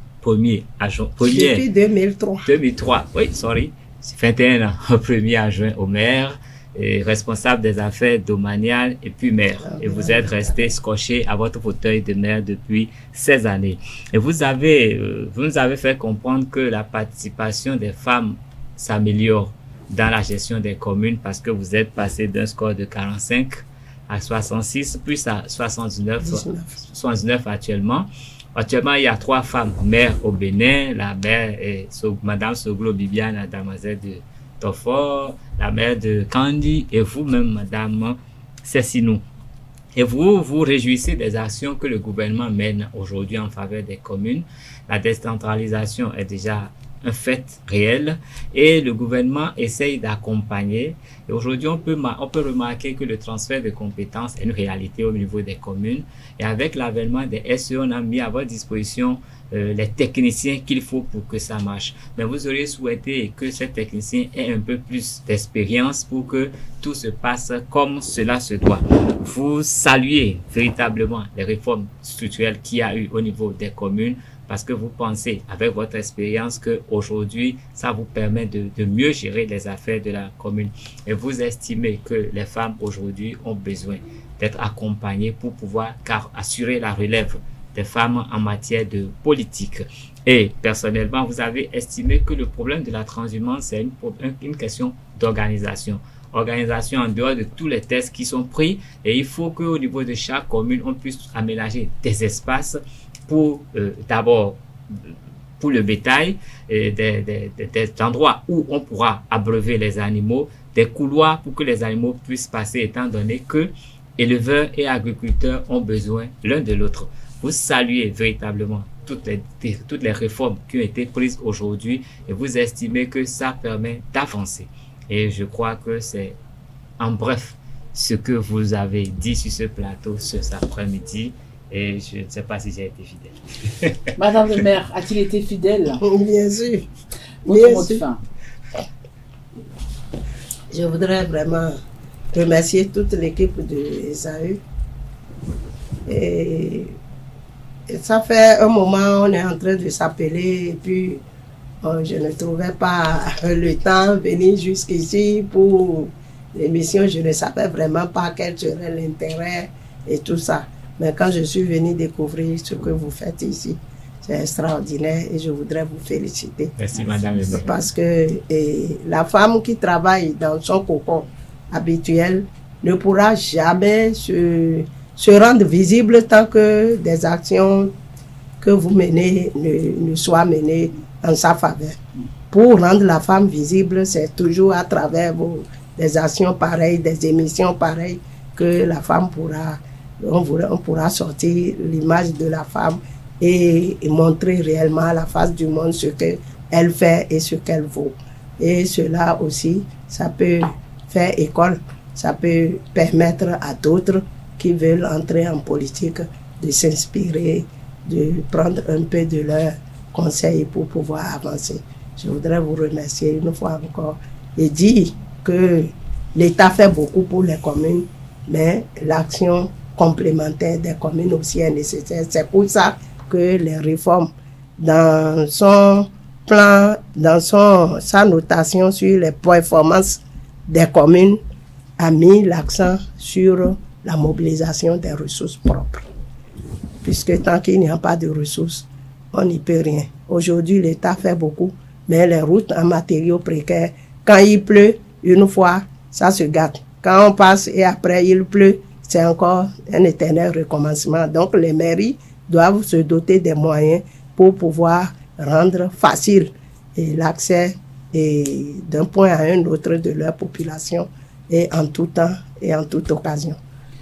adjoint. Depuis 2003. 2003, oui, sorry. 21 ans, premier adjoint au maire, et responsable des affaires domaniales et puis maire. Et vous êtes resté scotché à votre fauteuil de maire depuis 16 années. Et vous nous avez fait comprendre que la participation des femmes s'améliore dans la gestion des communes parce que vous êtes passé d'un score de 45 à 66, puis à 79 actuellement. Actuellement, il y a 3 femmes maires au Bénin. La maire est Madame Soglo Bibiane, la demoiselle de Tofor, la maire de Kandi et vous-même, Madame Sessinou. Et vous vous réjouissez des actions que le gouvernement mène aujourd'hui en faveur des communes. La décentralisation est déjà un fait réel et le gouvernement essaye d'accompagner. Et aujourd'hui, on peut remarquer que le transfert de compétences est une réalité au niveau des communes. Et avec l'avènement des SE, on a mis à votre disposition les techniciens qu'il faut pour que ça marche. Mais vous auriez souhaité que ces techniciens aient un peu plus d'expérience pour que tout se passe comme cela se doit. Vous saluez véritablement les réformes structurelles qu'il y a eu au niveau des communes parce que vous pensez, avec votre expérience, qu'aujourd'hui, ça vous permet de mieux gérer les affaires de la commune. Et vous estimez que les femmes aujourd'hui ont besoin d'être accompagnées pour pouvoir assurer la relève des femmes en matière de politique. Et personnellement, vous avez estimé que le problème de la transhumance, c'est une question d'organisation. Organisation en dehors de tous les tests qui sont pris. Et il faut qu'au niveau de chaque commune, on puisse aménager des espaces pour d'abord pour le bétail, des endroits où on pourra abreuver les animaux, des couloirs pour que les animaux puissent passer, étant donné que éleveurs et agriculteurs ont besoin l'un de l'autre. Vous saluez véritablement toutes les réformes qui ont été prises aujourd'hui et vous estimez que ça permet d'avancer. Et je crois que c'est en bref ce que vous avez dit sur ce plateau cet après-midi. Et je ne sais pas si j'ai été fidèle. Madame le maire, a-t-il été fidèle? Bien sûr. Votre mot de fin. Je voudrais vraiment remercier toute l'équipe de SAE. Et ça fait un moment, on est en train de s'appeler et puis je ne trouvais pas le temps de venir jusqu'ici pour l'émission. Je ne savais vraiment pas quel serait l'intérêt et tout ça. Mais quand je suis venue découvrir ce que vous faites ici, c'est extraordinaire et je voudrais vous féliciter. Merci, madame. Parce que la femme qui travaille dans son cocon habituel ne pourra jamais se rendre visible tant que des actions que vous menez ne soient menées en sa faveur. Pour rendre la femme visible, c'est toujours à travers des actions pareilles, des émissions pareilles que la femme on pourra sortir l'image de la femme et montrer réellement à la face du monde ce qu'elle fait et ce qu'elle vaut. Et cela aussi, ça peut faire école, ça peut permettre à d'autres qui veulent entrer en politique de s'inspirer, de prendre un peu de leurs conseils pour pouvoir avancer. Je voudrais vous remercier une fois encore et dire que l'État fait beaucoup pour les communes, mais l'action complémentaire des communes aussi est nécessaire. C'est pour ça que les réformes, dans son plan, dans sa notation sur les performances des communes, a mis l'accent sur la mobilisation des ressources propres. Puisque tant qu'il n'y a pas de ressources, on n'y peut rien. Aujourd'hui, l'État fait beaucoup, mais les routes en matériaux précaires, quand il pleut, une fois, ça se gâte. Quand on passe et après il pleut, c'est encore un éternel recommencement. Donc les mairies doivent se doter des moyens pour pouvoir rendre facile l'accès d'un point à un autre de leur population et en tout temps et en toute occasion.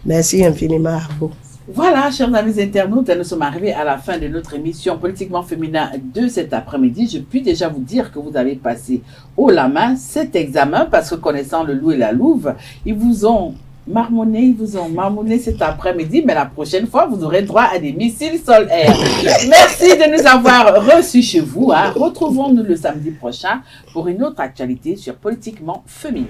Merci infiniment à vous. Voilà, chers amis internautes, nous sommes arrivés à la fin de notre émission Politiquement Féminin de cet après-midi. Je puis déjà vous dire que vous avez passé haut la main cet examen parce que connaissant le loup et la louve, ils vous ont marmonné cet après-midi, mais la prochaine fois, vous aurez droit à des missiles sol-air. Merci de nous avoir reçus chez vous. Retrouvons-nous le samedi prochain pour une autre actualité sur Politiquement Féminin.